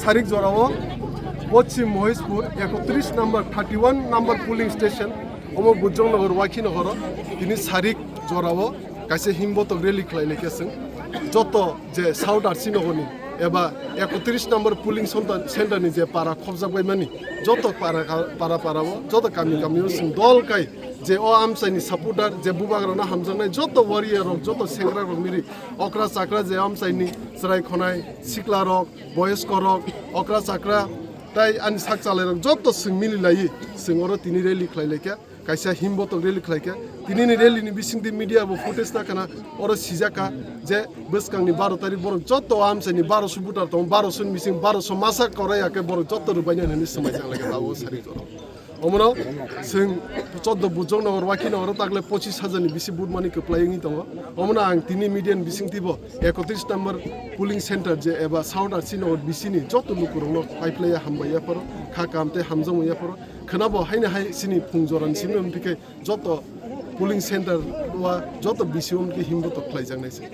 সারিক জরাও পশ্চিম মহেশপুর 31 নম্বর 31 নম্বর pulling station অমো বুজংনগর ওয়াকিনগর তিনি সারিক জরাও কাছে হিমবতক rally খাইলেকেছেন যত যে সাউথ আরসিনগরনি এবা 31 নম্বর পুলিং সেন্টারনি যে পারা খবজাকবাইমানি যত পারাবো যত গামিও जों দলকাই যে ও আমসাইনি সাপোর্টার যে বুবাগ্রানা হামজাंनाय যত ওয়ারিয়ার রক যত সেংগ্রা রক মিরি অকরা চাকরা যে আমসাইনি সরাই খনাই সিকলা রক বয়স্ক রক অকরা চাকরা তাই আনি সাক চালাই রক যত जों মিলিলাই जों অর তিনি রেলি খাইলেকে কাইসা হিমবতক রেলি খাইকে তিনি রেলিনি বিসিংদি মিডিয়া বো ফুটেজ নাকানা অর সিজাকা যে বসকাंनि 12 তারিখ বরং যত আমসাইনি 1200 বুটার দं 1200 মিসিং 1200 মাসা করায়াকে বরং যত রুবাইনা হনি समाय जालागे दावो सारि जरा अमनाव जों 14 बुजंनगर वाकिनगर तागले 25,000 नि बिसि बुटमानि कप्लायनि दङ अमना आं तिनि मिडियान बिसिंतिबो 31 नम्बर पुलिं सेन्टर जे एबा साउथ आरसिनगर बिसिनि जत लुकुरनो पाइपलाया हामबाया पर खा कामते हामजंया पर खोनाबो हायनो हाय सिनि फुंजरान सिनि उनटिके जत पुलिं सेन्टर वा जत बिसिउनकि हिमबो तख्लाय जांनायसे